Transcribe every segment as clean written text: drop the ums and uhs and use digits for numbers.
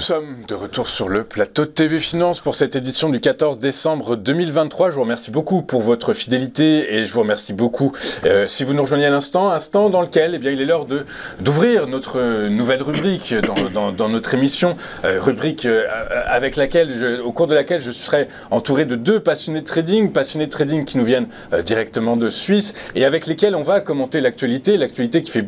sommes de retour sur le plateau de TV Finance pour cette édition du 14 décembre 2023. Je vous remercie beaucoup pour votre fidélité et je vous remercie beaucoup si vous nous rejoignez à l'instant, instant dans lequel il est l'heure d'ouvrir notre nouvelle rubrique dans notre émission, rubrique avec laquelle au cours de laquelle je serai entouré de deux passionnés de trading qui nous viennent directement de Suisse et avec lesquels on va commenter l'actualité qui fait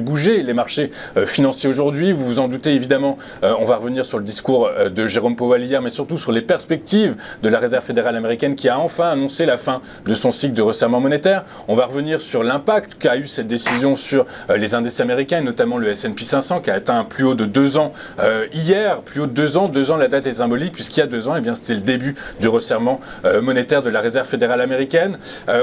bouger les marchés financiers aujourd'hui. Vous vous en doutez évidemment. On va revenir sur le discours de Jérôme Powell hier, mais surtout sur les perspectives de la Réserve fédérale américaine qui a enfin annoncé la fin de son cycle de resserrement monétaire. On va revenir sur l'impact qu'a eu cette décision sur les indices américains, et notamment le S&P 500 qui a atteint un plus haut de 2 ans hier, plus haut de 2 ans. 2 ans, la date est symbolique puisqu'il y a 2 ans, c'était le début du resserrement monétaire de la Réserve fédérale américaine.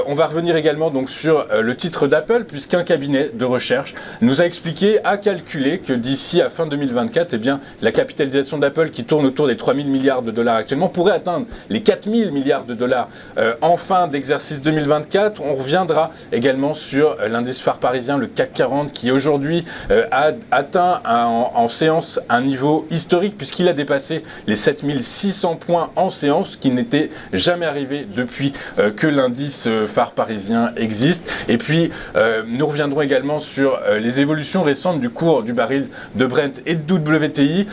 On va revenir également donc sur le titre d'Apple puisqu'un cabinet de recherche nous a expliqué, a calculé que d'ici à fin 2024, la capitalisation d'Apple qui tourne autour des 3 000 milliards de dollars actuellement pourrait atteindre les 4 000 milliards de dollars en fin d'exercice 2024. On reviendra également sur l'indice phare parisien, le CAC 40, qui aujourd'hui a atteint en séance un niveau historique puisqu'il a dépassé les 7 600 points en séance, ce qui n'était jamais arrivé depuis que l'indice phare parisien existe. Et puis, nous reviendrons également sur les évolutions récentes du cours du baril de Brent et de WTI,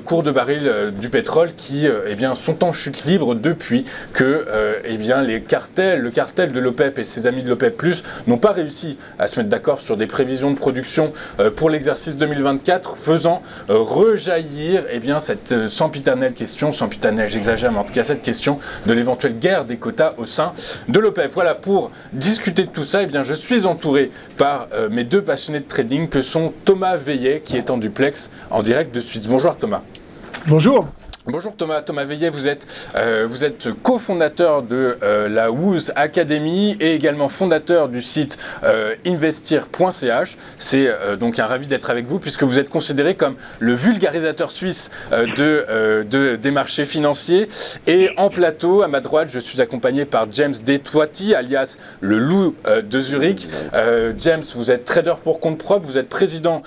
cours de baril du pétrole qui sont en chute libre depuis que le cartel de l'OPEP et ses amis de l'OPEP+, n'ont pas réussi à se mettre d'accord sur des prévisions de production pour l'exercice 2024, faisant rejaillir cette sempiternelle question, sempiternelle j'exagère, mais en tout cas cette question de l'éventuelle guerre des quotas au sein de l'OPEP. Voilà, pour discuter de tout ça, je suis entouré par mes deux passionnés de trading que sont Thomas Veillet qui est en duplex en direct de Suisse. Bonjour Thomas. Bonjour. Bonjour Thomas Veillet, vous êtes cofondateur de la WOOZ Academy et également fondateur du site investir.ch. C'est donc un ravi d'être avec vous puisque vous êtes considéré comme le vulgarisateur suisse des marchés financiers. Et en plateau, à ma droite, je suis accompagné par James Detwati, alias le loup de Zurich. James, vous êtes trader pour compte propre, vous êtes vice-président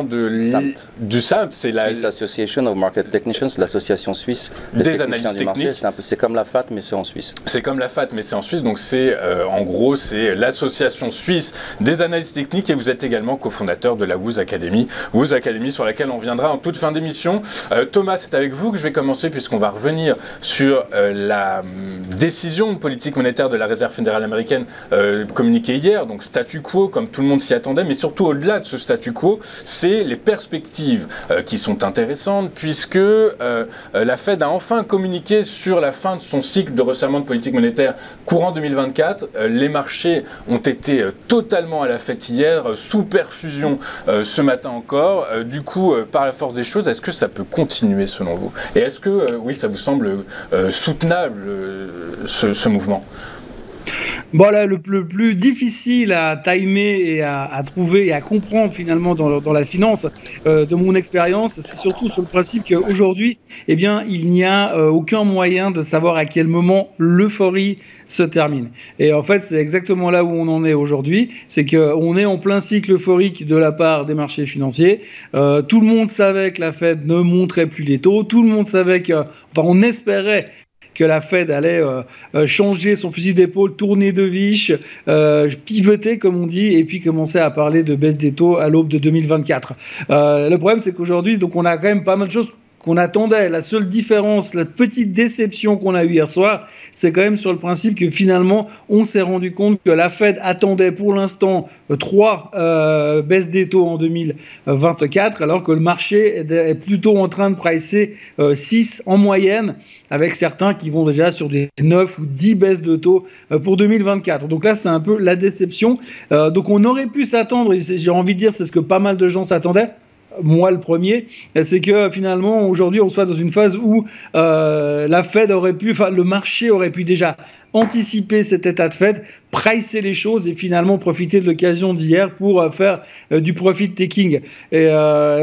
du SAMT, c'est la Swiss Association of Market Technicians, l'association suisse des analystes techniques. C'est comme la FAT, mais c'est en Suisse. C'est comme la FAT, mais c'est en Suisse. Donc c'est en gros, c'est l'association suisse des analystes techniques et vous êtes également cofondateur de la WOOZ Academy. WOOZ Academy sur laquelle on reviendra en toute fin d'émission. Thomas, c'est avec vous que je vais commencer puisqu'on va revenir sur la décision politique monétaire de la Réserve fédérale américaine communiquée hier. Donc statu quo, comme tout le monde s'y attendait, mais surtout au-delà de ce statu quo, c'est les perspectives qui sont intéressantes puisque la Fed a enfin communiqué sur la fin de son cycle de resserrement de politique monétaire courant 2024. Les marchés ont été totalement à la fête hier, sous perfusion ce matin encore. Du coup, par la force des choses, est-ce que ça peut continuer selon vous? Et est-ce que, oui, ça vous semble soutenable ce mouvement? Bon, là, le plus difficile à timer et à trouver et à comprendre finalement dans la finance, de mon expérience, c'est surtout sur le principe qu'aujourd'hui, il n'y a aucun moyen de savoir à quel moment l'euphorie se termine. Et en fait, c'est exactement là où on en est aujourd'hui, c'est qu'on est en plein cycle euphorique de la part des marchés financiers. Tout le monde savait que la Fed ne monterait plus les taux, tout le monde savait on espérait que la Fed allait changer son fusil d'épaule, tourner de viche, pivoter comme on dit, et puis commencer à parler de baisse des taux à l'aube de 2024. Le problème, c'est qu'aujourd'hui, donc on a quand même pas mal de choses qu'on attendait. La seule différence, la petite déception qu'on a eue hier soir, c'est quand même sur le principe que finalement, on s'est rendu compte que la Fed attendait pour l'instant 3 baisses des taux en 2024, alors que le marché est plutôt en train de pricer 6 en moyenne, avec certains qui vont déjà sur des 9 ou 10 baisses de taux pour 2024. Donc là, c'est un peu la déception. Donc on aurait pu s'attendre, et j'ai envie de dire, c'est ce que pas mal de gens s'attendaient, moi le premier, c'est que finalement aujourd'hui on soit dans une phase où la Fed le marché aurait pu déjà anticiper cet état de fait, pricer les choses et finalement profiter de l'occasion d'hier pour faire du profit taking. Et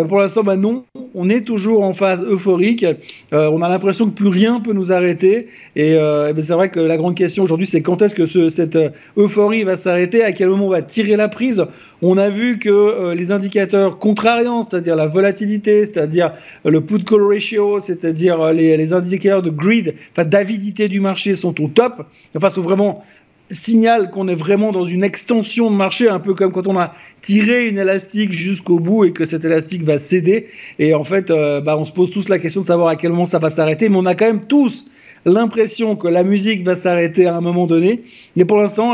pour l'instant, non, on est toujours en phase euphorique. On a l'impression que plus rien peut nous arrêter. Et c'est vrai que la grande question aujourd'hui, c'est quand est-ce que cette euphorie va s'arrêter, à quel moment on va tirer la prise. On a vu que les indicateurs contrariants, c'est-à-dire la volatilité, c'est-à-dire le put-call ratio, c'est-à-dire les indicateurs de greed, d'avidité du marché sont au top. Enfin, sont vraiment signal qu'on est vraiment dans une extension de marché, un peu comme quand on a tiré une élastique jusqu'au bout et que cet élastique va céder. Et en fait, on se pose tous la question de savoir à quel moment ça va s'arrêter, mais on a quand même tous l'impression que la musique va s'arrêter à un moment donné. Mais pour l'instant,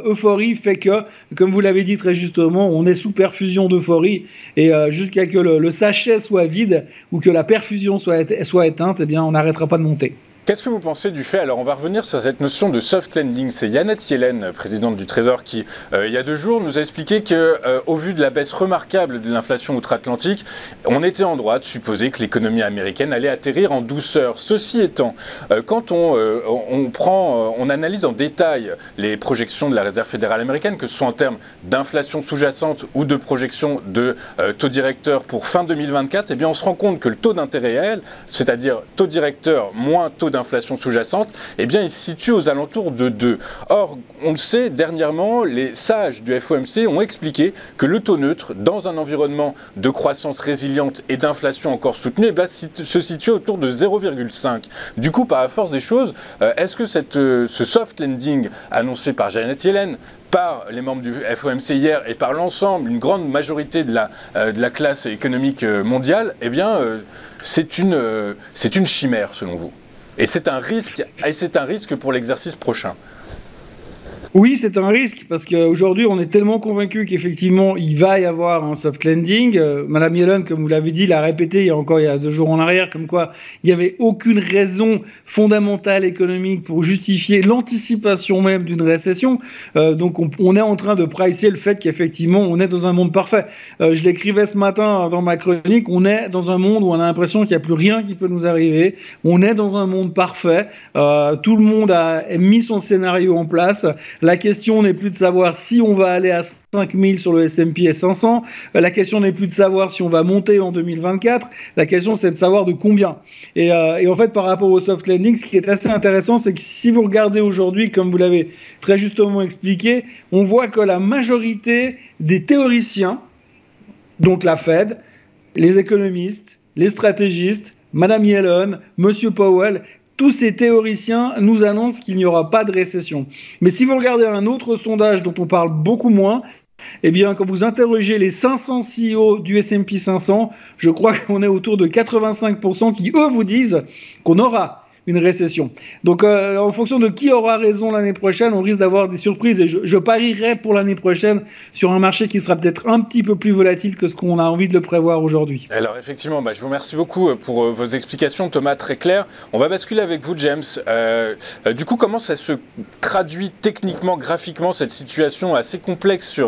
euphorie fait que, comme vous l'avez dit très justement, on est sous perfusion d'euphorie et jusqu'à que le sachet soit vide ou que la perfusion soit éteinte, on n'arrêtera pas de monter. Qu'est-ce que vous pensez du fait, alors on va revenir sur cette notion de soft landing, c'est Janet Yellen, présidente du Trésor, qui il y a 2 jours nous a expliqué qu'au vu de la baisse remarquable de l'inflation outre-Atlantique, on était en droit de supposer que l'économie américaine allait atterrir en douceur. Ceci étant, quand on analyse en détail les projections de la Réserve fédérale américaine, que ce soit en termes d'inflation sous-jacente ou de projection de taux directeur pour fin 2024, on se rend compte que le taux d'intérêt réel, c'est-à-dire taux directeur moins taux d'inflation sous-jacente, il se situe aux alentours de 2. Or, on le sait, dernièrement, les sages du FOMC ont expliqué que le taux neutre, dans un environnement de croissance résiliente et d'inflation encore soutenue, se situe autour de 0,5. Du coup, par la force des choses, est-ce que ce soft landing annoncé par Janet Yellen, par les membres du FOMC hier et par l'ensemble, une grande majorité de la classe économique mondiale, c'est une chimère selon vous? Et c'est un risque pour l'exercice prochain. Oui, c'est un risque parce qu'aujourd'hui, on est tellement convaincu qu'effectivement, il va y avoir un soft landing. Madame Yellen, comme vous l'avez dit, l'a répété il y a 2 jours en arrière, comme quoi il n'y avait aucune raison fondamentale économique pour justifier l'anticipation même d'une récession. Donc, on est en train de pricer le fait qu'effectivement, on est dans un monde parfait. Je l'écrivais ce matin dans ma chronique, on est dans un monde où on a l'impression qu'il n'y a plus rien qui peut nous arriver. On est dans un monde parfait. Tout le monde a mis son scénario en place. La question n'est plus de savoir si on va aller à 5000 sur le S&P 500. La question n'est plus de savoir si on va monter en 2024. La question, c'est de savoir de combien. Et en fait, par rapport au soft landing, ce qui est assez intéressant, c'est que si vous regardez aujourd'hui, comme vous l'avez très justement expliqué, on voit que la majorité des théoriciens, donc la Fed, les économistes, les stratégistes, Madame Yellen, Monsieur Powell, tous ces théoriciens nous annoncent qu'il n'y aura pas de récession. Mais si vous regardez un autre sondage dont on parle beaucoup moins, quand vous interrogez les 500 CEO du S&P 500, je crois qu'on est autour de 85% qui, eux, vous disent qu'on aura une récession. Donc, en fonction de qui aura raison l'année prochaine, on risque d'avoir des surprises. Et je parierais pour l'année prochaine sur un marché qui sera peut-être un petit peu plus volatile que ce qu'on a envie de le prévoir aujourd'hui. Alors, effectivement, je vous remercie beaucoup pour vos explications, Thomas, très claires. On va basculer avec vous, James. Du coup, comment ça se traduit techniquement, graphiquement, cette situation assez complexe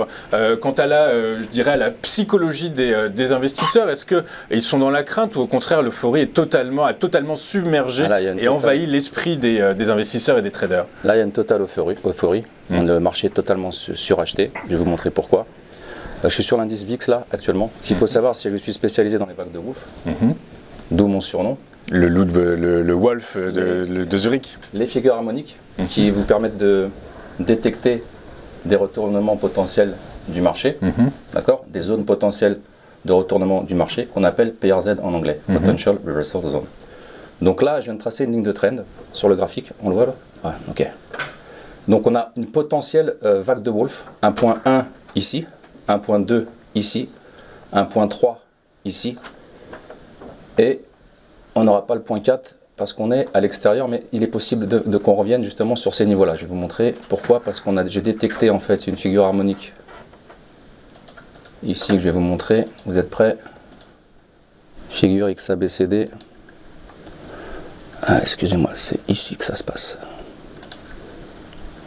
quant à la psychologie des investisseurs? Est-ce qu'ils sont dans la crainte ou au contraire, l'euphorie a totalement submergé et envahit l'esprit des investisseurs et des traders? Là, il y a une totale euphorie. Le marché est totalement suracheté. Je vais vous montrer pourquoi. Je suis sur l'indice VIX là, actuellement. Ce qu'il faut savoir, c'est que je suis spécialisé dans les vagues de Wolf, d'où mon surnom. Le Wolf de Zurich. Les figures harmoniques qui vous permettent de détecter des retournements potentiels du marché, d'accord, des zones potentielles de retournement du marché qu'on appelle PRZ en anglais, Potential Reversal Zone. Donc là, je viens de tracer une ligne de trend sur le graphique, on le voit là? Ouais, ok. Donc on a une potentielle vague de Wolf, 1.1 ici, 1.2 ici, 1.3 ici, et on n'aura pas le point 4 parce qu'on est à l'extérieur, mais il est possible qu'on revienne justement sur ces niveaux-là. Je vais vous montrer pourquoi, parce que j'ai détecté en fait une figure harmonique ici que je vais vous montrer. Vous êtes prêts? Figure XABCD. Ah, excusez-moi, c'est ici que ça se passe.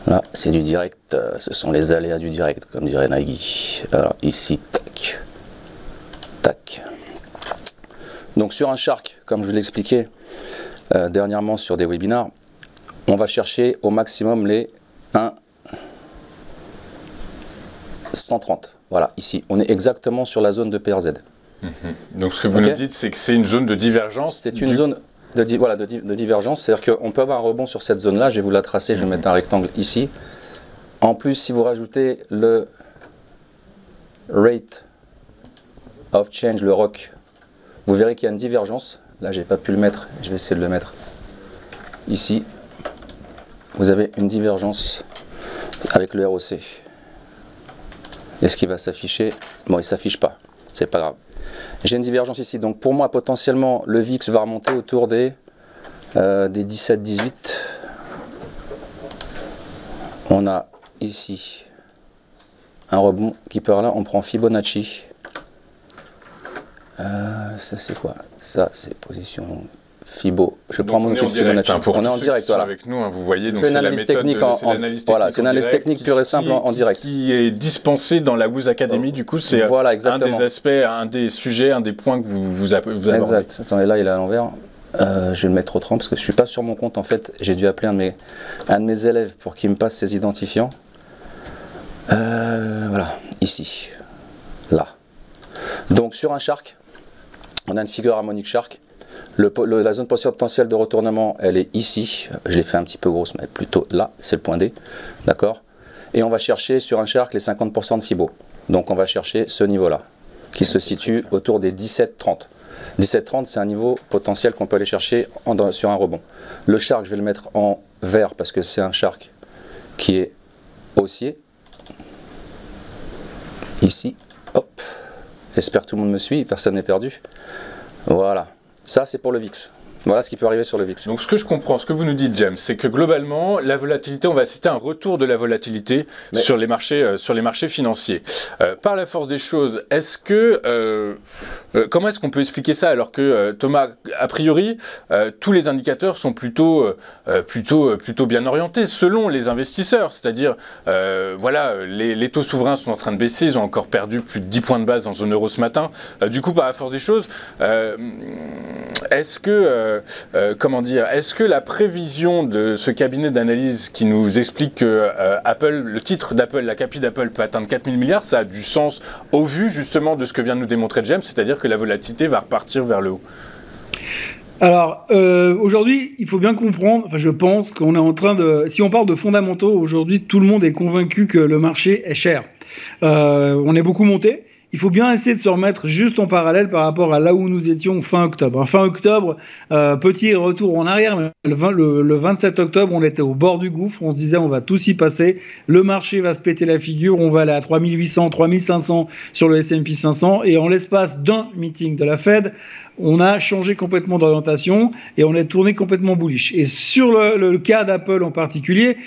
Là, c'est du direct, ce sont les aléas du direct, comme dirait Nagui. Alors ici, tac, tac. Donc sur un shark, comme je vous l'expliquais dernièrement sur des webinars, on va chercher au maximum les 1,130. Voilà, ici, on est exactement sur la zone de PRZ. Donc ce que vous nous dites, c'est que c'est une zone de divergence. C'est une zone de divergence, c'est-à-dire qu'on peut avoir un rebond sur cette zone-là. Je vais vous la tracer, je vais mettre un rectangle ici. En plus, si vous rajoutez le rate of change, le ROC, vous verrez qu'il y a une divergence. Là, j'ai pas pu le mettre, je vais essayer de le mettre ici. Vous avez une divergence avec le ROC. Est-ce qu'il va s'afficher? Bon, il ne s'affiche pas, c'est pas grave. J'ai une divergence ici, donc pour moi, potentiellement, le VIX va remonter autour des 17-18. On a ici un rebond qui part là, on prend Fibonacci. Ça c'est quoi? Ça c'est position Fibo. Je prends mon outil de Fibonacci. On est en direct, voilà. Avec nous, vous voyez, donc c'est l'analyse technique voilà, c'est une analyse technique pure et simple en direct. Qui est dispensée dans la Woos Academy. Du coup, c'est un des aspects, un des sujets, un des points que vous abordez. Exact. Attendez, là, il est à l'envers. Je vais le mettre autrement parce que je suis pas sur mon compte en fait. J'ai dû appeler un de mes élèves pour qu'il me passe ses identifiants. Voilà, ici, là. Donc sur un shark, on a une figure harmonique shark. La zone potentielle de retournement, elle est ici. Je l'ai fait un petit peu grosse, mais plutôt là, c'est le point D. D'accord? Et on va chercher sur un shark les 50% de Fibo. Donc on va chercher ce niveau-là, qui se situe autour des 17,30. 17,30, c'est un niveau potentiel qu'on peut aller chercher sur un rebond. Le shark, je vais le mettre en vert parce que c'est un shark qui est haussier. Ici, hop. J'espère que tout le monde me suit, personne n'est perdu. Voilà. Ça, c'est pour le VIX. Voilà ce qui peut arriver sur le VIX. Donc ce que je comprends, ce que vous nous dites, James, c'est que globalement, la volatilité, on va citer un retour de la volatilité sur les marchés financiers. Par la force des choses, est-ce que comment est-ce qu'on peut expliquer ça alors que Thomas, a priori, tous les indicateurs sont plutôt bien orientés selon les investisseurs, c'est-à-dire voilà, les taux souverains sont en train de baisser, ils ont encore perdu plus de 10 points de base en zone euro ce matin. Du coup, par la force des choses, est-ce que comment dire, est-ce que la prévision de ce cabinet d'analyse qui nous explique que le titre d'Apple, la capi d'Apple peut atteindre 4 000 milliards, ça a du sens au vu justement de ce que vient de nous démontrer James, c'est-à-dire que la volatilité va repartir vers le haut? Alors, aujourd'hui, il faut bien comprendre, enfin je pense qu'on est en train de... Si on parle de fondamentaux, aujourd'hui, tout le monde est convaincu que le marché est cher. On est beaucoup monté. Il faut bien essayer de se remettre juste en parallèle par rapport à là où nous étions fin octobre. Fin octobre, petit retour en arrière, mais le 27 octobre, on était au bord du gouffre, on se disait on va tous y passer, le marché va se péter la figure, on va aller à 3800, 3500 sur le S&P 500, et en l'espace d'un meeting de la Fed, on a changé complètement d'orientation et on est tourné complètement bullish. Et sur le cas d'Apple en particulier,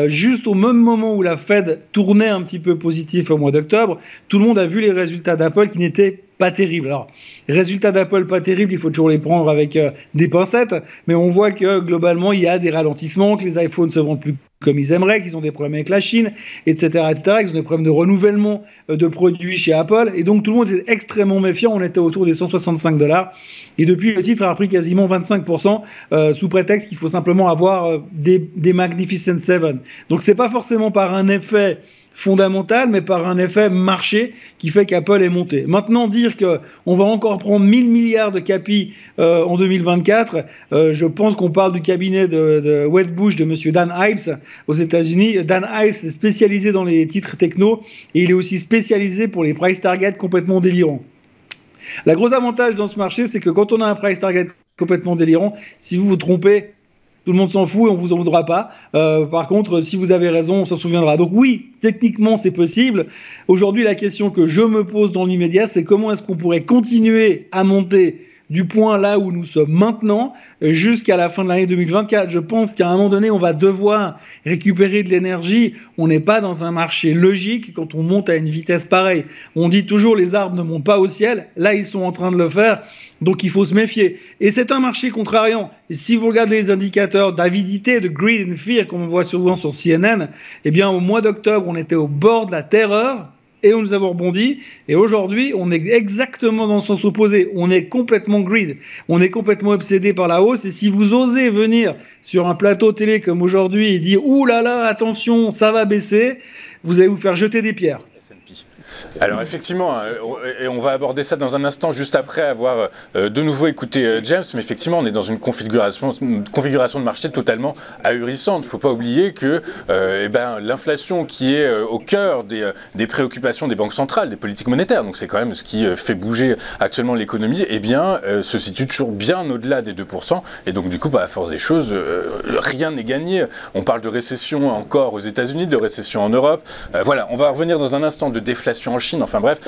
juste au même moment où la Fed tournait un petit peu positif au mois d'octobre, tout le monde a vu les résultats d'Apple qui n'étaient pas terribles. Alors, résultats d'Apple pas terribles, il faut toujours les prendre avec des pincettes, mais on voit que globalement, il y a des ralentissements, que les iPhones se vendent plus comme ils aimeraient, qu'ils ont des problèmes avec la Chine, etc., qu'ils ont des problèmes de renouvellement de produits chez Apple. Et donc, tout le monde est extrêmement méfiant. On était autour des 165 $. Et depuis, le titre a repris quasiment 25% sous prétexte qu'il faut simplement avoir des Magnificent Seven. Donc, c'est pas forcément par un effet fondamental, mais par un effet marché qui fait qu'Apple est monté. Maintenant, dire qu'on va encore prendre 1000 milliards de capi en 2024, je pense qu'on parle du cabinet de Wedbush de M. Dan Ives aux États-Unis. Dan Ives est spécialisé dans les titres techno et il est aussi spécialisé pour les price targets complètement délirants. Le gros avantage dans ce marché, c'est que quand on a un price target complètement délirant, si vous vous trompez, tout le monde s'en fout et on vous en voudra pas. Par contre, si vous avez raison, on s'en souviendra. Donc oui, techniquement, c'est possible. Aujourd'hui, la question que je me pose dans l'immédiat, c'est comment est-ce qu'on pourrait continuer à monter du point là où nous sommes maintenant jusqu'à la fin de l'année 2024. Je pense qu'à un moment donné, on va devoir récupérer de l'énergie. On n'est pas dans un marché logique quand on monte à une vitesse pareille. On dit toujours les arbres ne montent pas au ciel. Là, ils sont en train de le faire. Donc, il faut se méfier. Et c'est un marché contrariant. Et si vous regardez les indicateurs d'avidité, de greed and fear, comme on voit souvent sur CNN, eh bien, au mois d'octobre, on était au bord de la terreur. et nous avons rebondi. Et aujourd'hui, on est exactement dans le sens opposé. On est complètement greed. On est complètement obsédé par la hausse. Et si vous osez venir sur un plateau télé comme aujourd'hui et dire « Ouh là là, attention, ça va baisser », vous allez vous faire jeter des pierres. Alors effectivement, et on va aborder ça dans un instant, juste après avoir de nouveau écouté James, mais effectivement on est dans une configuration de marché totalement ahurissante. Il ne faut pas oublier que l'inflation qui est au cœur des préoccupations des banques centrales, des politiques monétaires, donc c'est quand même ce qui fait bouger actuellement l'économie, se situe toujours bien au-delà des 2%, et donc du coup, à force des choses, rien n'est gagné. On parle de récession encore aux États-Unis, de récession en Europe. Voilà, on va revenir dans un instant de déflation en Chine, enfin bref,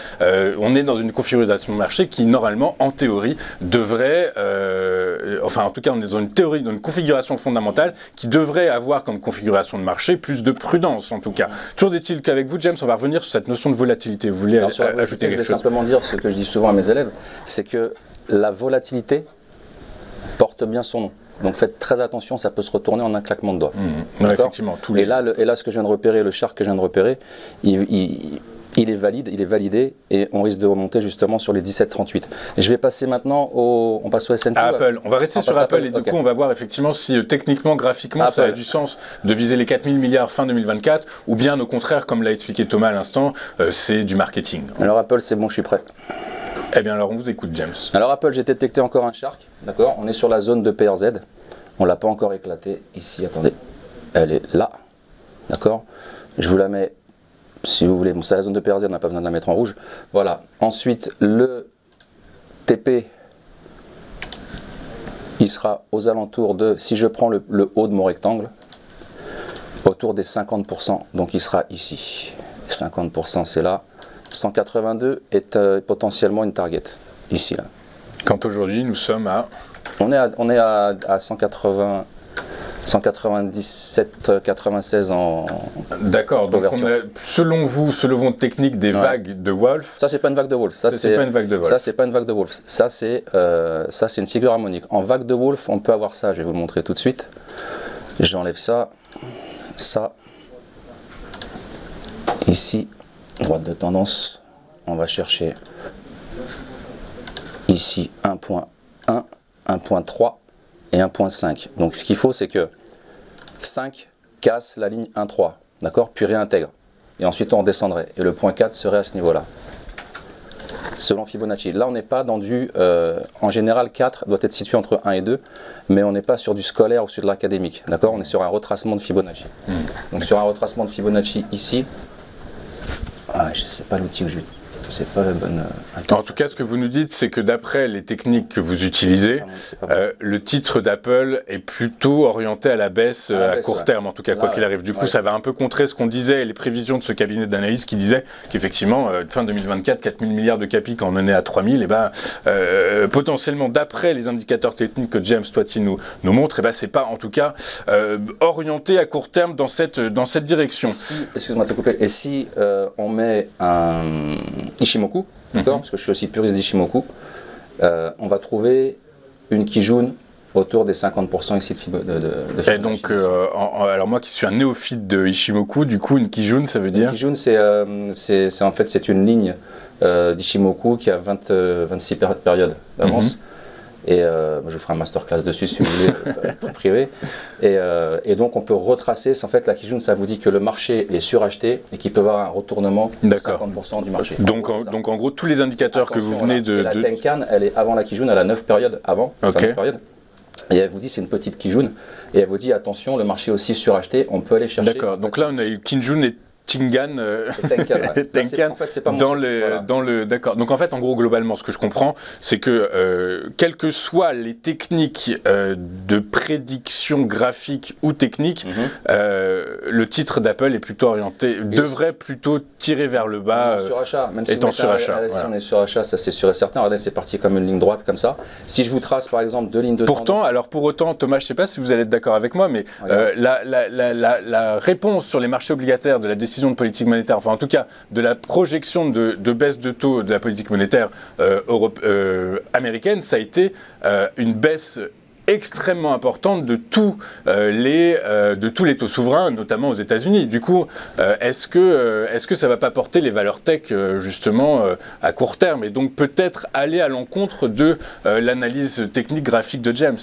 on est dans une configuration de marché qui normalement, en théorie, devrait, en tout cas on est dans une configuration fondamentale qui devrait avoir comme configuration de marché plus de prudence en tout cas. Toujours est-il qu'avec vous, James, on va revenir sur cette notion de volatilité. Vous voulez ajouter quelque chose? Je vais simplement dire ce que je dis souvent à mes élèves, c'est que la volatilité porte bien son nom. Donc faites très attention, ça peut se retourner en un claquement de doigts. Ouais, effectivement. Et là, ce que je viens de repérer, le chart que je viens de repérer, il est validé et on risque de remonter justement sur les 17,38. Je vais passer maintenant on passe au S&P. À Apple. On va rester sur Apple et du coup on va voir effectivement si techniquement, graphiquement, ça a du sens de viser les 4 000 milliards fin 2024 ou bien au contraire, comme l'a expliqué Thomas à l'instant, c'est du marketing. Alors Apple, c'est bon, je suis prêt. Eh bien alors on vous écoute, James. Alors Apple, j'ai détecté encore un shark, d'accord. On est sur la zone de PRZ. On ne l'a pas encore éclaté ici, attendez. Elle est là, d'accord. Je vous la mets, si vous voulez, bon, c'est la zone de PRZ, on n'a pas besoin de la mettre en rouge. Voilà. Ensuite, le TP, il sera aux alentours de, si je prends le haut de mon rectangle, autour des 50%. Donc il sera ici. 50%, c'est là. 182 est potentiellement une target, ici, là. Quand aujourd'hui, nous sommes à... On est à 180... 197, 96 en... D'accord, donc on a, selon vous, selon votre technique, des vagues de Wolf. Ça, c'est pas une vague de Wolf. Ça, c'est pas une vague de Wolf. Ça, c'est pas une vague de Wolf. Ça, c'est une figure harmonique. En vague de Wolf, on peut avoir ça. Je vais vous le montrer tout de suite. J'enlève ça. Ça. Ici, droite de tendance. On va chercher ici 1.1, 1.3. et 1.5. Donc ce qu'il faut, c'est que 5 casse la ligne 1.3, d'accord, puis réintègre. Et ensuite on redescendrait. Et le point 4 serait à ce niveau-là. Selon Fibonacci. Là on n'est pas dans du... en général 4 doit être situé entre 1 et 2, mais on n'est pas sur du scolaire ou sur de l'académique. D'accord, on est sur un retracement de Fibonacci. Donc sur un retracement de Fibonacci ici, je ne sais pas l'outil que je vais... C'est pas la bonne... En tout cas, ce que vous nous dites, c'est que d'après les techniques que vous utilisez, le titre d'Apple est plutôt orienté à la baisse à court terme, en tout cas, quoi qu'il arrive. Du coup, ça va un peu contrer ce qu'on disait et les prévisions de ce cabinet d'analyse qui disait qu'effectivement, fin 2024, 4 000 milliards de capi quand on en est à 3 000, potentiellement, d'après les indicateurs techniques que James Toiti nous montre, c'est pas, en tout cas, orienté à court terme dans cette direction. Excuse-moi de te couper. Et si on met un... Ishimoku, d'accord, parce que je suis aussi puriste d'Ishimoku, on va trouver une Kijun autour des 50% ici de Fibonacci. Et donc, alors moi qui suis un néophyte de Ishimoku, du coup, une Kijun, ça veut dire... Une Kijun, c'est une ligne d'Ishimoku qui a 26 périodes d'avance. Et je vous ferai un masterclass dessus si vous voulez, pour privé. Et donc on peut retracer, en fait la Kijun, ça vous dit que le marché est suracheté et qu'il peut y avoir un retournement de 50% du marché. Donc en gros, tous les indicateurs que vous venez de... La Tenkan, elle est avant la Kijun, elle a 9 périodes avant. Et elle vous dit c'est une petite Kijun. Et elle vous dit attention, le marché est aussi suracheté, on peut aller chercher... D'accord, donc là on a eu Kijun et Tenkan, en fait, c'est pas d'accord. Donc en fait, en gros, globalement, ce que je comprends, c'est que quelles que soient les techniques de prédiction graphique ou technique, le titre d'Apple est plutôt orienté, devrait plutôt tirer vers le bas. Même si on est sur achat, ça c'est sûr et certain. Regardez, c'est parti comme une ligne droite comme ça. Si je vous trace par exemple 2 lignes de tendance. Alors pour autant, Thomas, je ne sais pas si vous allez être d'accord avec moi, mais la réponse sur les marchés obligataires de la décision de politique monétaire, enfin en tout cas de la projection de baisse de taux de la politique monétaire américaine, ça a été une baisse extrêmement importante de tous les taux souverains, notamment aux États-Unis. Du coup, est-ce que ça ne va pas porter les valeurs tech justement à court terme et donc peut-être aller à l'encontre de l'analyse technique graphique de James?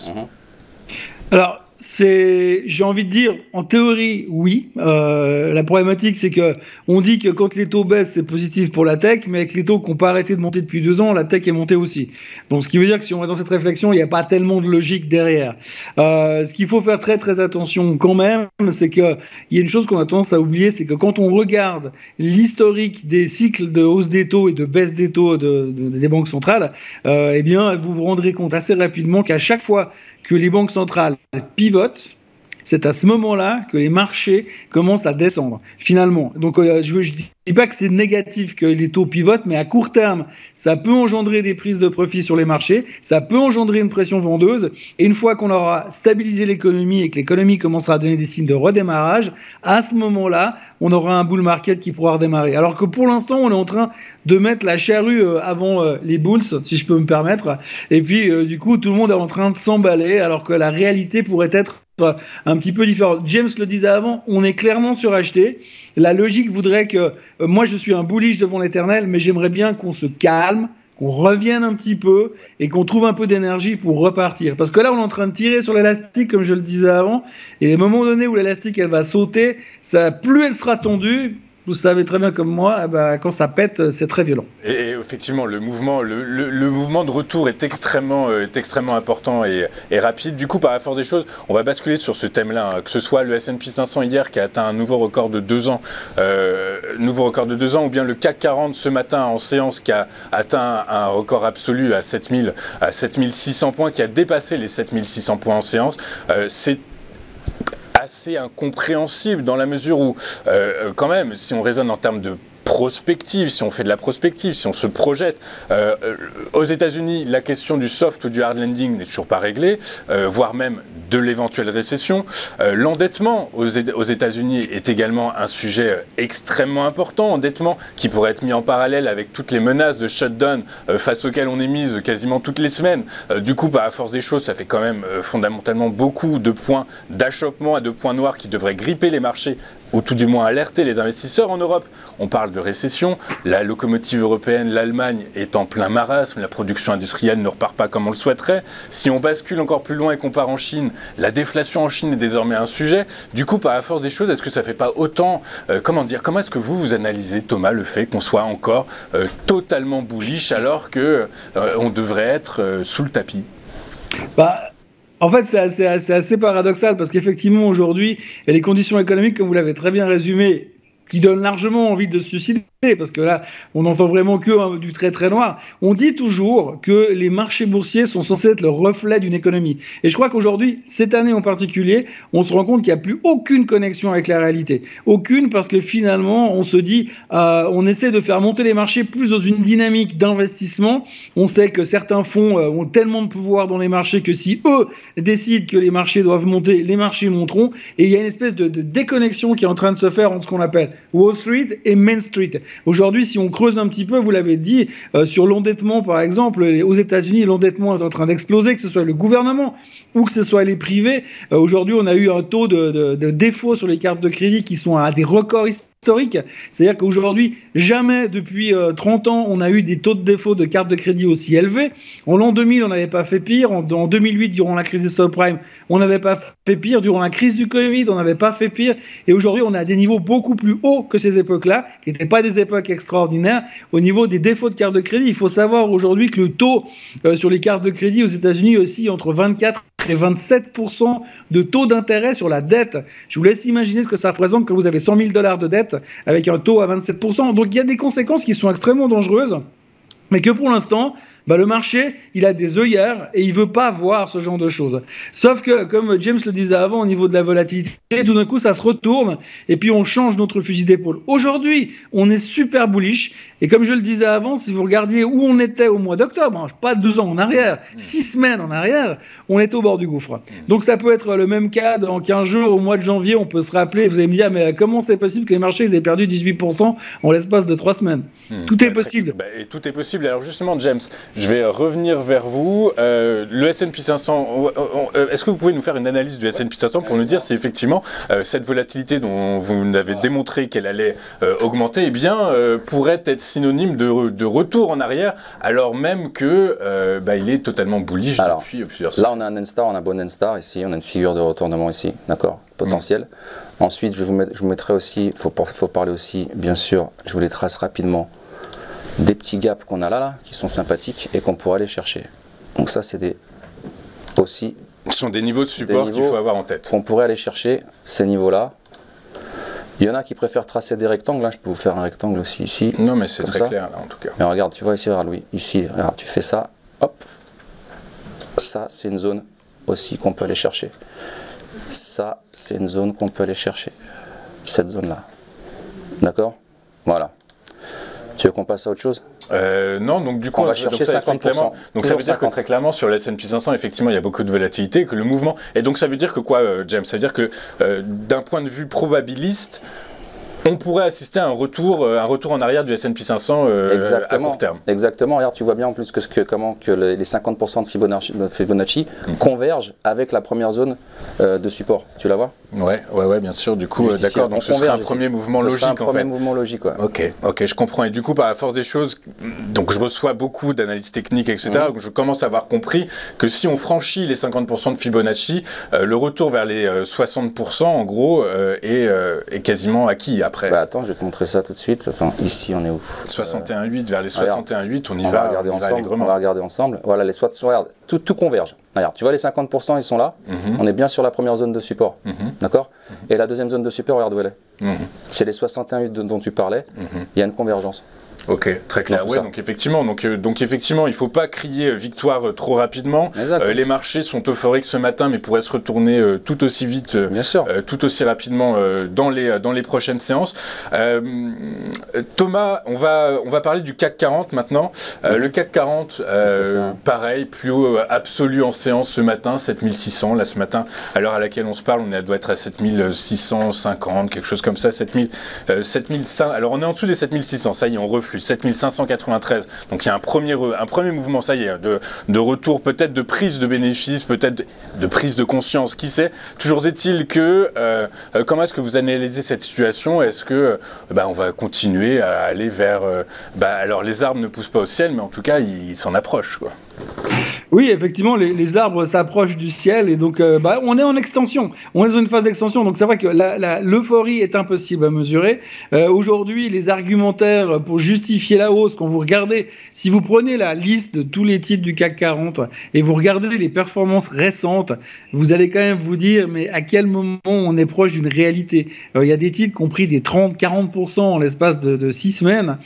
Alors, j'ai envie de dire, en théorie, oui. La problématique, c'est que on dit que quand les taux baissent, c'est positif pour la tech, mais avec les taux qui n'ont pas arrêté de monter depuis 2 ans, la tech est montée aussi. Donc, ce qui veut dire que si on est dans cette réflexion, il n'y a pas tellement de logique derrière. Ce qu'il faut faire très très attention quand même, c'est qu'il y a une chose qu'on a tendance à oublier, c'est que quand on regarde l'historique des cycles de hausse des taux et de baisse des taux des banques centrales, eh bien, vous vous rendrez compte assez rapidement qu'à chaque fois que les banques centrales pivotent, c'est à ce moment-là que les marchés commencent à descendre, finalement. Donc, je ne dis pas que c'est négatif que les taux pivotent, mais à court terme, ça peut engendrer des prises de profit sur les marchés, ça peut engendrer une pression vendeuse, et une fois qu'on aura stabilisé l'économie et que l'économie commencera à donner des signes de redémarrage, à ce moment-là, on aura un bull market qui pourra redémarrer. Alors que pour l'instant, on est en train de mettre la charrue avant les bulls, si je peux me permettre, et puis du coup, tout le monde est en train de s'emballer, alors que la réalité pourrait être un petit peu différent. James le disait avant, on est clairement suracheté. La logique voudrait que moi je suis un bullish devant l'éternel, mais j'aimerais bien qu'on se calme, qu'on revienne un petit peu et qu'on trouve un peu d'énergie pour repartir. Parce que là, on est en train de tirer sur l'élastique, comme je le disais avant, et à un moment donné où l'élastique elle va sauter, plus elle sera tendue. Vous savez très bien comme moi, quand ça pète, c'est très violent. Et effectivement, le mouvement de retour est extrêmement important et rapide. Du coup, par la force des choses, on va basculer sur ce thème-là, hein, que ce soit le S&P 500 hier qui a atteint un nouveau record de 2 ans, ou bien le CAC 40 ce matin en séance qui a atteint un record absolu à 7600 points, qui a dépassé les 7600 points en séance. C'est assez incompréhensible dans la mesure où, quand même, si on raisonne en termes de prospective, si on fait de la prospective, si on se projette. Aux États-Unis, la question du soft ou du hard landing n'est toujours pas réglée, voire même de l'éventuelle récession. L'endettement aux États-Unis est également un sujet extrêmement important, endettement qui pourrait être mis en parallèle avec toutes les menaces de shutdown face auxquelles on est mise quasiment toutes les semaines. Du coup, par la force des choses, ça fait quand même fondamentalement beaucoup de points d'achoppement et de points noirs qui devraient gripper les marchés ou tout du moins alerter les investisseurs en Europe. On parle de récession, la locomotive européenne, l'Allemagne, est en plein marasme, la production industrielle ne repart pas comme on le souhaiterait. Si on bascule encore plus loin et qu'on part en Chine, la déflation en Chine est désormais un sujet. Du coup, par la force des choses, est-ce que ça ne fait pas autant... comment est-ce que vous analysez, Thomas, le fait qu'on soit encore totalement bullish alors qu'on devrait être sous le tapis? En fait, c'est assez paradoxal parce qu'effectivement, aujourd'hui, il y a les conditions économiques, comme vous l'avez très bien résumé, qui donnent largement envie de se suicider, parce que là, on n'entend vraiment que du très très noir. On dit toujours que les marchés boursiers sont censés être le reflet d'une économie. Et je crois qu'aujourd'hui, cette année en particulier, on se rend compte qu'il n'y a plus aucune connexion avec la réalité. Aucune, parce que finalement, on se dit, on essaie de faire monter les marchés plus dans une dynamique d'investissement. On sait que certains fonds ont tellement de pouvoir dans les marchés que si eux décident que les marchés doivent monter, les marchés monteront. Et il y a une espèce de déconnexion qui est en train de se faire entre ce qu'on appelle Wall Street et Main Street. Aujourd'hui, si on creuse un petit peu, vous l'avez dit, sur l'endettement, par exemple, aux États-Unis, l'endettement est en train d'exploser, que ce soit le gouvernement ou que ce soit les privés. Aujourd'hui, on a eu un taux de défaut sur les cartes de crédit qui sont à des records historiques. C'est-à-dire qu'aujourd'hui, jamais depuis 30 ans, on a eu des taux de défaut de cartes de crédit aussi élevés. En l'an 2000, on n'avait pas fait pire. En 2008, durant la crise des subprimes, on n'avait pas fait pire. Durant la crise du Covid, on n'avait pas fait pire. Et aujourd'hui, on est à des niveaux beaucoup plus hauts que ces époques-là, qui n'étaient pas des époques extraordinaires. Au niveau des défauts de cartes de crédit, il faut savoir aujourd'hui que le taux sur les cartes de crédit aux États-Unis aussi entre 24 et 27% de taux d'intérêt sur la dette. Je vous laisse imaginer ce que ça représente quand vous avez $100 000 de dette avec un taux à 27%. Donc il y a des conséquences qui sont extrêmement dangereuses, mais que pour l'instant, le marché, il a des œillères et il veut pas voir ce genre de choses. Sauf que, comme James le disait avant, au niveau de la volatilité, tout d'un coup, ça se retourne et puis on change notre fusil d'épaule. Aujourd'hui, on est super bullish et comme je le disais avant, si vous regardiez où on était au mois d'octobre, pas 2 ans en arrière, 6 semaines en arrière, on était au bord du gouffre. Donc ça peut être le même cas dans 15 jours, au mois de janvier, on peut se rappeler, vous allez me dire, mais comment c'est possible que les marchés ils aient perdu 18% en l'espace de 3 semaines? Tout est possible. Et tout est possible. Alors justement, James, je vais revenir vers vous. Le S&P 500, est-ce que vous pouvez nous faire une analyse du S&P 500 pour nous dire si effectivement cette volatilité dont vous avez démontré qu'elle allait augmenter, eh bien, pourrait être synonyme de retour en arrière, alors même que il est totalement bullish depuis plusieurs semaines. Là, on a un N-star, on a un bon N-star ici, on a une figure de retournement ici, d'accord, potentiel. Ensuite, je vous mettrai aussi, il faut parler aussi, bien sûr, je vous les trace rapidement, des petits gaps qu'on a là, qui sont sympathiques et qu'on pourrait aller chercher. Donc ça, c'est aussi... Ce sont des niveaux de support qu'il faut avoir en tête. Qu'on pourrait aller chercher, ces niveaux-là. Il y en a qui préfèrent tracer des rectangles, là, je peux vous faire un rectangle aussi ici. Non, mais c'est très clair, là, en tout cas. Mais regarde, tu vois ici, regarde, Louis, ici, regarde, tu fais ça, hop. Ça, c'est une zone aussi qu'on peut aller chercher. Ça, c'est une zone qu'on peut aller chercher. Cette zone-là. D'accord? Voilà. Tu veux qu'on passe à autre chose? Non, donc du coup, on va chercher 50%. Donc ça veut dire que très clairement, sur le S&P 500, effectivement, il y a beaucoup de volatilité, que le mouvement... Et donc ça veut dire que quoi, James? Ça veut dire que d'un point de vue probabiliste, on pourrait assister à un retour en arrière du S&P 500 à court terme. Exactement. Regarde, tu vois bien en plus comment les 50% de Fibonacci convergent avec la première zone de support. Tu la vois? Ouais, bien sûr. Du coup, d'accord. Donc ce serait un premier mouvement logique, en fait. Un premier mouvement logique, ouais. Ok, je comprends. Et du coup, par la force des choses, donc je reçois beaucoup d'analyses techniques, etc. Donc je commence à avoir compris que si on franchit les 50% de Fibonacci, le retour vers les 60%, en gros, est quasiment acquis après. Attends, je vais te montrer ça tout de suite. Attends, ici, on est où? 61,8 vers les 61,8, on va regarder ensemble. On va regarder ensemble. Voilà, les 60, regarde, tout converge. Regarde, tu vois, les 50%, ils sont là. On est bien sur la première zone de support. D'accord? Et la deuxième zone de support, regarde où elle est. C'est les 61,8 dont tu parlais. Il y a une convergence. Ok, très clair. Donc effectivement, il ne faut pas crier victoire trop rapidement. Les marchés sont euphoriques ce matin, mais pourraient se retourner tout aussi vite, tout aussi rapidement dans les prochaines séances. Thomas, on va parler du CAC 40 maintenant. Le CAC 40, pareil, plus haut absolu en séance ce matin, 7600. Là, ce matin, à l'heure à laquelle on se parle, on doit être à 7650, quelque chose comme ça, 7500. Alors on est en dessous des 7600, ça y est, on reflue. 7593, donc il y a un premier mouvement, ça y est, de retour, peut-être de prise de bénéfices, peut-être de prise de conscience, qui sait. Toujours est-il que, comment est-ce que vous analysez cette situation? Est-ce que on va continuer à aller vers... alors les arbres ne poussent pas au ciel, mais en tout cas, ils s'en approchent, quoi. Oui, effectivement, les arbres s'approchent du ciel et donc on est en extension. On est dans une phase d'extension. Donc c'est vrai que l'euphorie est impossible à mesurer. Aujourd'hui, les argumentaires pour justifier la hausse, quand vous regardez, si vous prenez la liste de tous les titres du CAC 40 et vous regardez les performances récentes, vous allez quand même vous dire, mais à quel moment on est proche d'une réalité? Il y a des titres qui ont pris des 30-40% en l'espace de 6 semaines,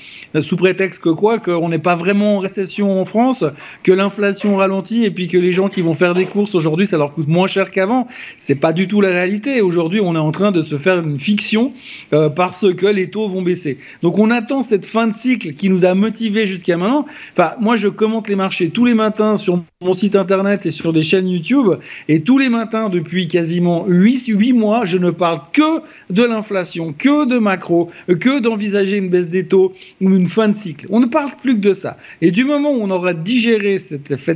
sous prétexte que qu'on n'est pas vraiment en récession en France, que l'inflation ralentit et puis que les gens qui vont faire des courses aujourd'hui, ça leur coûte moins cher qu'avant. C'est pas du tout la réalité. Aujourd'hui, on est en train de se faire une fiction parce que les taux vont baisser. Donc on attend cette fin de cycle qui nous a motivés jusqu'à maintenant. Enfin, moi, je commente les marchés tous les matins sur mon site internet et sur des chaînes YouTube. Et tous les matins, depuis quasiment 8 mois, je ne parle que de l'inflation, que de macro, que d'envisager une baisse des taux ou une fin de cycle. On ne parle plus que de ça. Et du moment où on aura digéré cet effet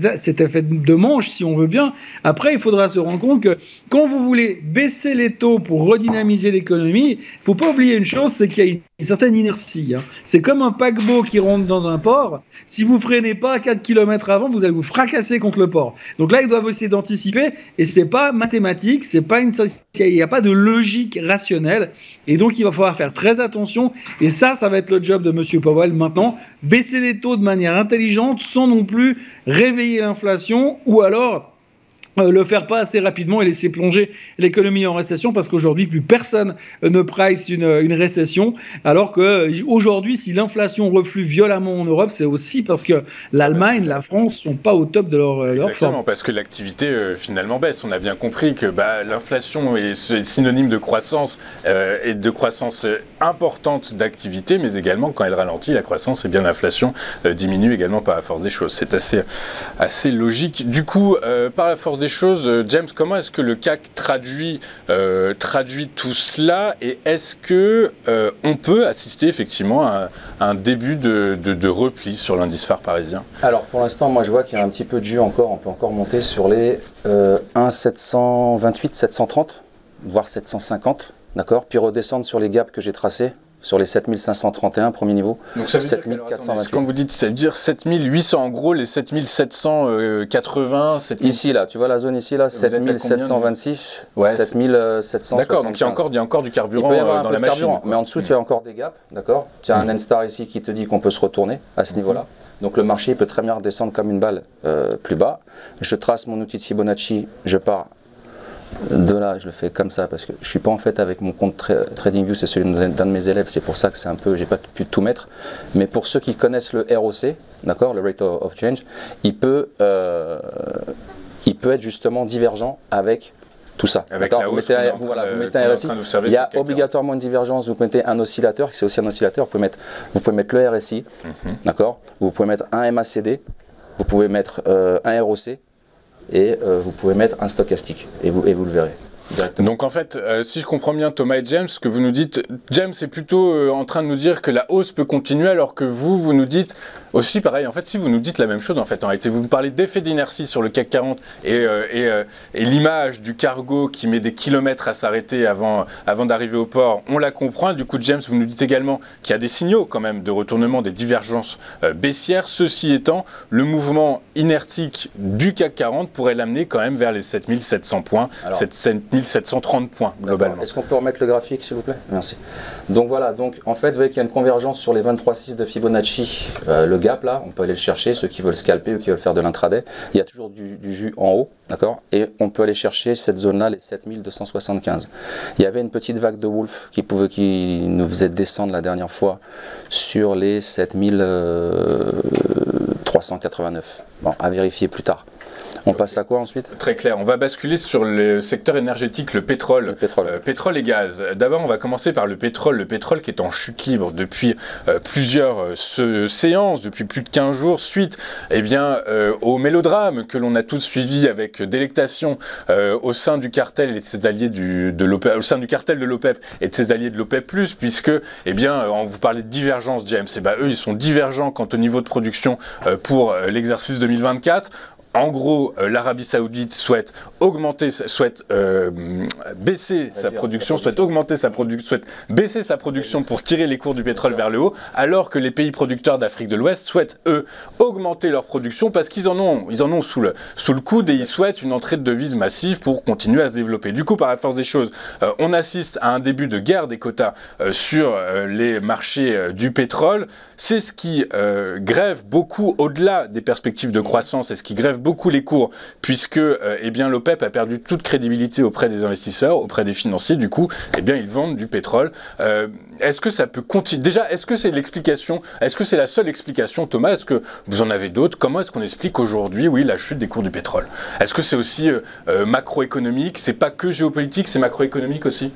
de manche, si on veut bien, après, il faudra se rendre compte que quand vous voulez baisser les taux pour redynamiser l'économie, il ne faut pas oublier une chose, c'est qu'il y a une certaine inertie. C'est comme un paquebot qui rentre dans un port. Si vous ne freinez pas à 4 km avant, vous allez vous fracasser contre le port. Donc là, ils doivent essayer d'anticiper et ce n'est pas mathématique, il n'y a pas de logique rationnelle. Et donc, il va falloir faire très attention. Et ça va être le job de M. Powell maintenant, baisser les taux de manière intelligente sans non plus réveiller l'inflation ou alors le faire pas assez rapidement et laisser plonger l'économie en récession parce qu'aujourd'hui, plus personne ne price une récession. Alors qu'aujourd'hui, si l'inflation reflue violemment en Europe, c'est aussi parce que l'Allemagne, la France sont pas au top de leur forme. Exactement, parce que l'activité finalement baisse. On a bien compris que l'inflation est synonyme de croissance et de croissance importante d'activité, mais également quand elle ralentit, la croissance et bien l'inflation diminue également par la force des choses. C'est assez logique. Du coup, par la force des des choses, James, comment est-ce que le CAC traduit tout cela, et est-ce que on peut assister effectivement à un début de repli sur l'indice phare parisien? Alors pour l'instant, moi je vois qu'il y a un petit peu de jus encore, on peut encore monter sur les 1,728, 730, voire 750, d'accord, puis redescendre sur les gaps que j'ai tracés, sur les 7531, premier niveau. Donc ça veut dire que, quand vous dites, ça veut dire 7800, en gros, les 7780, 7000... Ici, là, tu vois la zone ici, là, 7726, ouais, 7760. D'accord, donc il y a encore du carburant dans la machine. Mais en dessous, tu as encore des gaps, d'accord. Tu as un N-Star ici qui te dit qu'on peut se retourner à ce niveau-là. Donc le marché peut très bien redescendre comme une balle plus bas. Je trace mon outil de Fibonacci, je pars de là, je le fais comme ça parce que je suis pas en fait avec mon compte TradingView, c'est celui d'un de mes élèves, c'est pour ça que c'est un peu, j'ai pas pu tout mettre. Mais pour ceux qui connaissent le ROC, d'accord, le Rate of Change, il peut être justement divergent avec tout ça. Vous mettez un RSI, il y a obligatoirement une divergence, vous mettez un oscillateur, c'est aussi un oscillateur, vous pouvez mettre le RSI, d'accord, vous pouvez mettre un MACD, vous pouvez mettre un ROC, et vous pouvez mettre un stochastique, et vous le verrez. Donc en fait, si je comprends bien Thomas et James, ce que vous nous dites, James est plutôt en train de nous dire que la hausse peut continuer, alors que vous nous dites aussi pareil. En fait, si vous nous dites la même chose, en fait, en réalité, vous nous parlez d'effet d'inertie sur le CAC 40 et l'image du cargo qui met des kilomètres à s'arrêter avant d'arriver au port, on la comprend. Du coup, James, vous nous dites également qu'il y a des signaux quand même de retournement, des divergences baissières. Ceci étant, le mouvement inertique du CAC 40 pourrait l'amener quand même vers les 7700 points, 7730 points globalement. Est-ce qu'on peut remettre le graphique s'il vous plaît? Merci. Donc voilà, donc en fait vous voyez qu'il y a une convergence sur les 23,6 de Fibonacci, le gap là, on peut aller le chercher, ceux qui veulent scalper ou qui veulent faire de l'intraday, il y a toujours du jus en haut, d'accord, et on peut aller chercher cette zone là, les 7275. Il y avait une petite vague de Wolf qui nous faisait descendre la dernière fois sur les 7389. Bon, à vérifier plus tard. On passe à quoi ensuite? Très clair, on va basculer sur le secteur énergétique, le pétrole. Pétrole et gaz. D'abord, on va commencer par le pétrole qui est en chute libre depuis plusieurs séances, depuis plus de 15 jours, suite au mélodrame que l'on a tous suivi avec délectation au sein du cartel et de ses alliés au sein du cartel de l'OPEP et de ses alliés de l'OPEP+, puisque, on vous parlait de divergence, James, eux, ils sont divergents quant au niveau de production pour l'exercice 2024. En gros, l'Arabie Saoudite souhaite baisser sa production pour tirer les cours du pétrole vers le haut, alors que les pays producteurs d'Afrique de l'Ouest souhaitent, eux, augmenter leur production parce qu'ils en ont sous le coude et ils souhaitent une entrée de devises massive pour continuer à se développer. Du coup, par la force des choses, on assiste à un début de guerre des quotas sur les marchés du pétrole. C'est ce qui grève beaucoup, au-delà des perspectives de croissance, et ce qui grève beaucoup les cours, puisque l'OPEP a perdu toute crédibilité auprès des investisseurs, auprès des financiers. Du coup, ils vendent du pétrole. Est-ce que ça peut continuer? Déjà, est-ce que c'est l'explication? Est-ce que c'est la seule explication, Thomas? Est-ce que vous en avez d'autres? Comment est-ce qu'on explique aujourd'hui, la chute des cours du pétrole? Est-ce que c'est aussi macroéconomique? C'est pas que géopolitique, c'est macroéconomique aussi?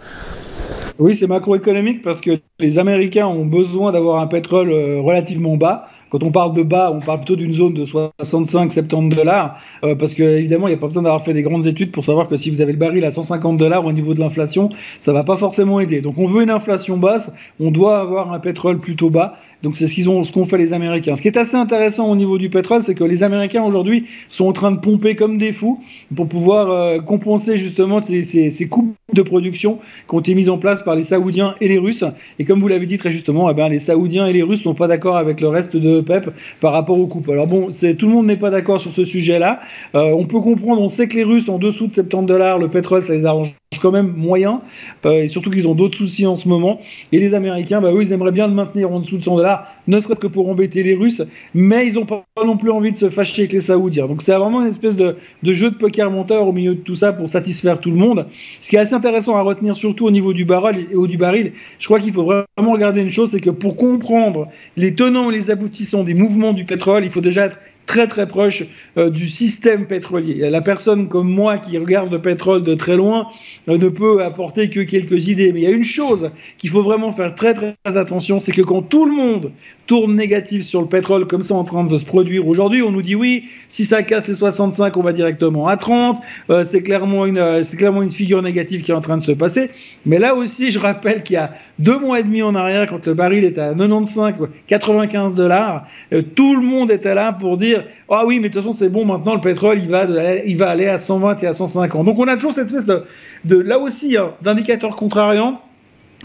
Oui, c'est macroéconomique parce que les Américains ont besoin d'avoir un pétrole relativement bas. Quand on parle de bas, on parle plutôt d'une zone de 65-70 dollars, parce que évidemment, il n'y a pas besoin d'avoir fait des grandes études pour savoir que si vous avez le baril à 150 dollars au niveau de l'inflation, ça ne va pas forcément aider. Donc on veut une inflation basse, on doit avoir un pétrole plutôt bas. Donc c'est ce qu'ont fait les Américains. Ce qui est assez intéressant au niveau du pétrole, c'est que les Américains aujourd'hui sont en train de pomper comme des fous pour pouvoir compenser justement ces coupes de production qui ont été mises en place par les Saoudiens et les Russes. Et comme vous l'avez dit très justement, les Saoudiens et les Russes ne sont pas d'accord avec le reste de l'OPEP par rapport aux coupes. Alors bon, tout le monde n'est pas d'accord sur ce sujet-là. On peut comprendre, on sait que les Russes en dessous de 70 dollars, le pétrole, ça les arrange quand même moyen, et surtout qu'ils ont d'autres soucis en ce moment. Et les Américains, eux, ils aimeraient bien le maintenir en dessous de 100 dollars, ne serait-ce que pour embêter les Russes, mais ils n'ont pas non plus envie de se fâcher avec les Saoudiens. Donc c'est vraiment une espèce de jeu de poker menteur au milieu de tout ça pour satisfaire tout le monde. Ce qui est assez intéressant à retenir, surtout au niveau du baril, je crois qu'il faut vraiment regarder une chose, c'est que pour comprendre les tenants et les aboutissants des mouvements du pétrole, il faut déjà être très très proche du système pétrolier. La personne comme moi qui regarde le pétrole de très loin ne peut apporter que quelques idées. Mais il y a une chose qu'il faut vraiment faire très très attention, c'est que quand tout le monde tourne négatif sur le pétrole comme ça en train de se produire aujourd'hui, on nous dit oui, si ça casse les 65, on va directement à 30. C'est clairement une figure négative qui est en train de se passer. Mais là aussi, je rappelle qu'il y a 2 mois et demi en arrière, quand le baril était à 95, 95 $, tout le monde était là pour dire ah oui, mais de toute façon c'est bon, maintenant le pétrole il va aller à 120 et à 150. Donc on a toujours cette espèce de là aussi d'indicateur contrariant.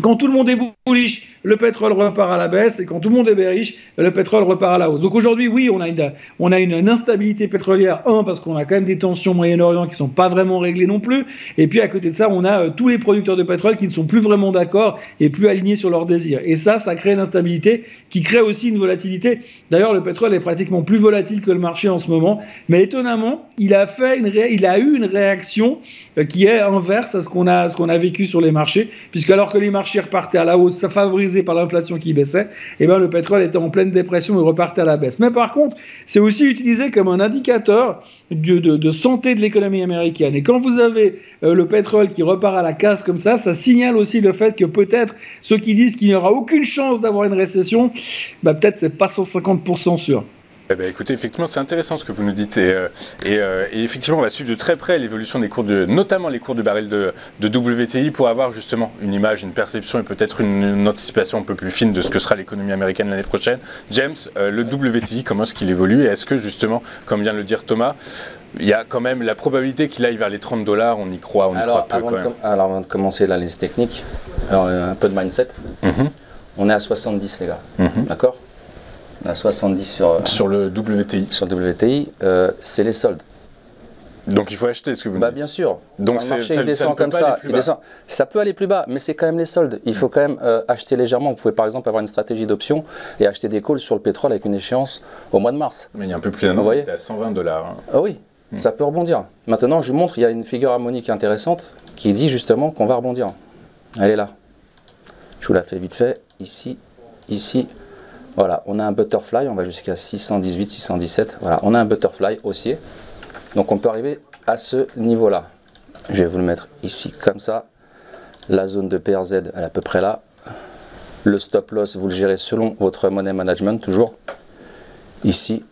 Quand tout le monde est bullish, le pétrole repart à la baisse, et quand tout le monde est bearish, le pétrole repart à la hausse. Donc aujourd'hui, oui, on a une instabilité pétrolière, parce qu'on a quand même des tensions au Moyen-Orient qui ne sont pas vraiment réglées non plus, et puis à côté de ça, on a tous les producteurs de pétrole qui ne sont plus vraiment d'accord et plus alignés sur leurs désirs. Et ça crée une instabilité qui crée aussi une volatilité. D'ailleurs, le pétrole est pratiquement plus volatile que le marché en ce moment, mais étonnamment, il a eu une réaction qui est inverse à ce qu'on a vécu sur les marchés, puisque alors que les marchés repartaient à la hausse, favorisé par l'inflation qui baissait, et ben le pétrole était en pleine dépression et repartait à la baisse. Mais par contre, c'est aussi utilisé comme un indicateur de santé de l'économie américaine. Et quand vous avez le pétrole qui repart à la casse comme ça signale aussi le fait que peut-être ceux qui disent qu'il n'y aura aucune chance d'avoir une récession, peut-être c'est pas 150% sûr. Eh ben, écoutez, effectivement, c'est intéressant ce que vous nous dites et effectivement, on va suivre de très près l'évolution des cours notamment les cours du baril de WTI pour avoir justement une image, une perception et peut-être une anticipation un peu plus fine de ce que sera l'économie américaine l'année prochaine. James, le WTI, comment est-ce qu'il évolue et est-ce que justement, comme vient de le dire Thomas, il y a quand même la probabilité qu'il aille vers les 30 $, on y croit, croit peu quand même. Alors avant de commencer l'analyse technique, un peu de mindset, on est à 70 les gars, d'accord ? À 70 sur le WTI. Sur le WTI, c'est les soldes. Donc il faut acheter ce que vous me dites. Bien sûr. Donc le marché descend comme ça. Ça peut aller plus bas, mais c'est quand même les soldes. Il faut quand même acheter légèrement. Vous pouvez par exemple avoir une stratégie d'option et acheter des calls sur le pétrole avec une échéance au mois de mars. Mais il y a un peu plus d'un an, on était à 120 $. Ah oui, ça peut rebondir. Maintenant, je vous montre, il y a une figure harmonique intéressante qui dit justement qu'on va rebondir. Elle est là. Je vous la fais vite fait. Ici, ici. Voilà, on a un butterfly, on va jusqu'à 618, 617. Voilà, on a un butterfly haussier. Donc on peut arriver à ce niveau-là. Je vais vous le mettre ici, comme ça. La zone de PRZ, elle est à peu près là. Le stop loss, vous le gérez selon votre money management, toujours. Ici.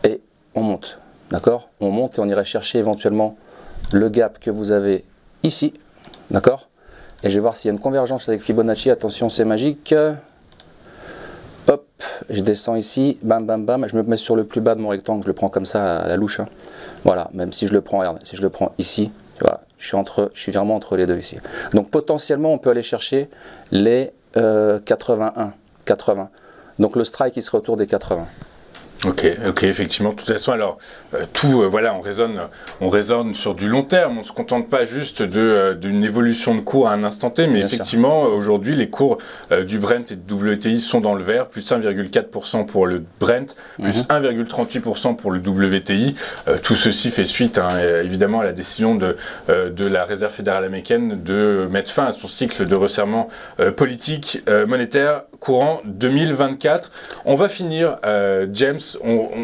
Et on monte. D'accord? On monte et on irait chercher éventuellement le gap que vous avez ici. D'accord? Et je vais voir s'il y a une convergence avec Fibonacci. Attention, c'est magique. Hop, je descends ici, bam, bam, bam, je me mets sur le plus bas de mon rectangle, je le prends comme ça à la louche. Voilà, même si je le prends, regarde, si je le prends ici, voilà, je suis vraiment entre les deux ici. Donc potentiellement, on peut aller chercher les 80. Donc le strike, il serait autour des 80. Ok, effectivement. De toute façon, alors, voilà, on raisonne sur du long terme. On ne se contente pas juste d'une évolution de cours à un instant T, mais effectivement, aujourd'hui, les cours du Brent et du WTI sont dans le vert, plus 1,4% pour le Brent, plus 1,38% pour le WTI. Tout ceci fait suite, évidemment, à la décision de la Réserve fédérale américaine de mettre fin à son cycle de resserrement politique monétaire courant 2024. On va finir, James.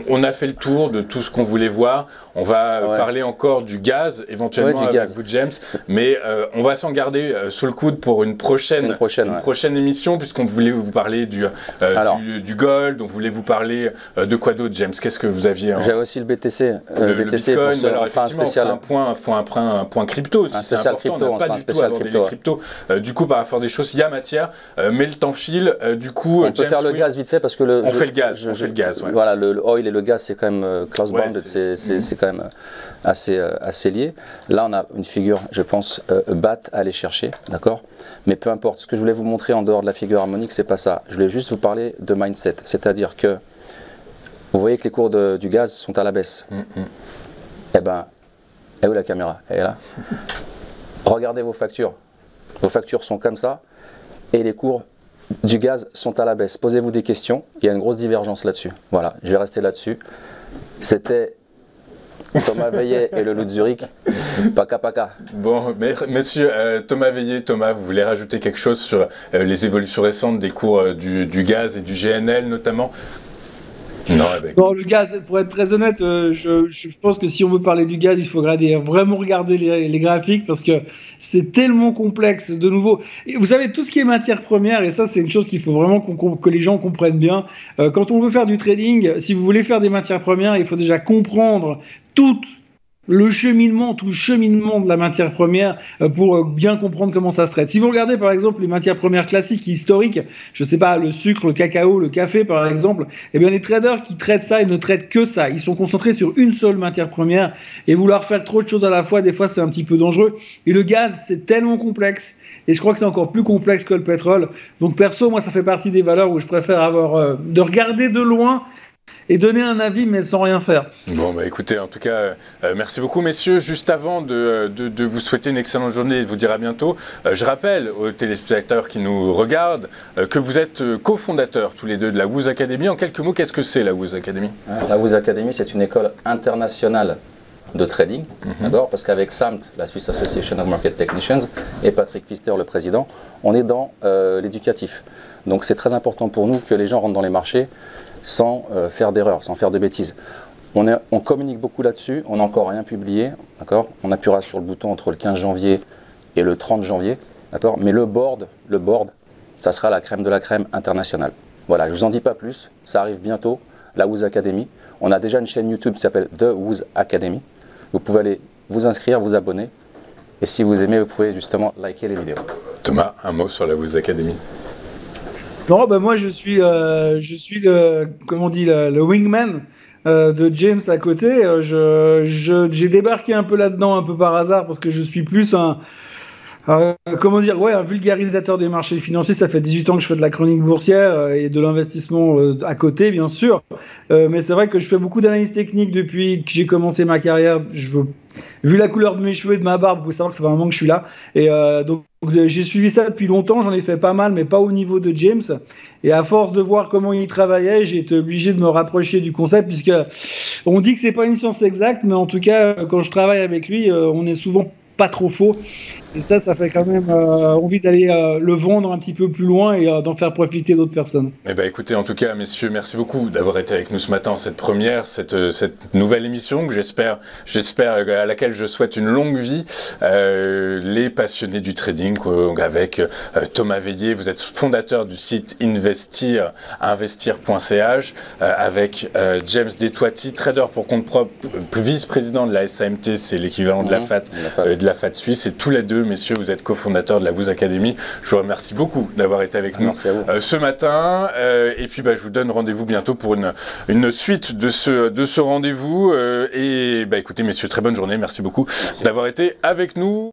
On a fait le tour de tout ce qu'on voulait voir. On va parler encore du gaz, éventuellement avec vous, James. Mais on va s'en garder sous le coude pour une prochaine émission, puisqu'on voulait vous parler du gold, on voulait vous parler de quoi d'autre, James? Qu'est-ce que vous aviez J'avais aussi le BTC. Le Bitcoin, alors effectivement, un point crypto. Un spécial crypto, on n'a pas du tout abordé les cryptos. Du coup, par la force des choses, il y a matière, mais le temps file. Du coup, on peut faire le gaz vite fait parce que on fait le gaz. Voilà, le oil et le gaz, c'est quand même close bounded, c'est quand même assez lié. Là, on a une figure, je pense, BAT à aller chercher, d'accord? Mais peu importe. Ce que je voulais vous montrer en dehors de la figure harmonique, c'est pas ça. Je voulais juste vous parler de mindset, c'est-à-dire que vous voyez que les cours du gaz sont à la baisse. Eh ben, elle est où la caméra? Elle est là. Regardez vos factures. Vos factures sont comme ça et les cours du gaz sont à la baisse. Posez-vous des questions, il y a une grosse divergence là-dessus. Voilà, je vais rester là-dessus. C'était Thomas Veillet et le loup de Zurich. Paka paka. Bon, monsieur Thomas Veillet, vous voulez rajouter quelque chose sur les évolutions récentes des cours du gaz et du GNL notamment? Non, Non, le gaz, pour être très honnête, je pense que si on veut parler du gaz, il faut vraiment regarder les graphiques parce que c'est tellement complexe. De nouveau, et vous savez, tout ce qui est matière première, et ça, c'est une chose qu'il faut vraiment que les gens comprennent bien. Quand on veut faire du trading, si vous voulez faire des matières premières, il faut déjà comprendre tout le cheminement de la matière première pour bien comprendre comment ça se traite. Si vous regardez par exemple les matières premières classiques, historiques, je sais pas, le sucre, le cacao, le café par exemple, eh bien les traders qui traitent ça, ils ne traitent que ça. Ils sont concentrés sur une seule matière première et vouloir faire trop de choses à la fois, des fois c'est un petit peu dangereux. Et le gaz, c'est tellement complexe et je crois que c'est encore plus complexe que le pétrole. Donc perso, moi ça fait partie des valeurs où je préfère de regarder de loin et donner un avis, mais sans rien faire. Bon, bah écoutez, en tout cas, merci beaucoup, messieurs. Juste avant de vous souhaiter une excellente journée et de vous dire à bientôt, je rappelle aux téléspectateurs qui nous regardent que vous êtes cofondateurs tous les deux de la Woos Academy. En quelques mots, qu'est-ce que c'est la Woos Academy? La Woos Academy, c'est une école internationale de trading, d'accord, parce qu'avec SAMT, la Swiss Association of Market Technicians, et Patrick Pfister, le président, on est dans l'éducatif. Donc c'est très important pour nous que les gens rentrent dans les marchés sans faire d'erreurs, sans faire de bêtises. On communique beaucoup là-dessus, on n'a encore rien publié, d'accord. On appuiera sur le bouton entre le 15 janvier et le 30 janvier, d'accord. Mais le board, ça sera la crème de la crème internationale. Voilà, je ne vous en dis pas plus, ça arrive bientôt, la Woos Academy. On a déjà une chaîne YouTube qui s'appelle The Woos Academy. Vous pouvez aller vous inscrire, vous abonner. Et si vous aimez, vous pouvez justement liker les vidéos. Thomas, un mot sur la Woos Academy? Non, ben moi je suis le, comment on dit, le wingman de James à côté. J'ai débarqué un peu là-dedans un peu par hasard parce que je suis plus comment dire, un vulgarisateur des marchés financiers. Ça fait 18 ans que je fais de la chronique boursière et de l'investissement à côté, bien sûr. Mais c'est vrai que je fais beaucoup d'analyse technique depuis que j'ai commencé ma carrière. Vu la couleur de mes cheveux et de ma barbe, vous pouvez savoir que ça fait un moment que je suis là. Et donc j'ai suivi ça depuis longtemps, j'en ai fait pas mal, mais pas au niveau de James. Et à force de voir comment il travaillait, j'ai été obligé de me rapprocher du concept, puisque on dit que c'est pas une science exacte, mais en tout cas, quand je travaille avec lui, on est souvent pas trop faux. Et ça fait quand même envie d'aller le vendre un petit peu plus loin et d'en faire profiter d'autres personnes. Eh ben, écoutez, en tout cas, messieurs, merci beaucoup d'avoir été avec nous ce matin, cette première, cette nouvelle émission que j'espère à laquelle je souhaite une longue vie. Les passionnés du trading, avec Thomas Veillé, vous êtes fondateur du site investir.ch, avec James Détoiti, trader pour compte propre, vice-président de la SAMT, c'est l'équivalent de la FAT suisse, et tous les deux, messieurs, vous êtes cofondateurs de la Woos Academy. Je vous remercie beaucoup d'avoir été avec nous ce matin. Et puis, je vous donne rendez-vous bientôt pour une suite de ce rendez-vous. Et écoutez, messieurs, très bonne journée. Merci beaucoup d'avoir été avec nous.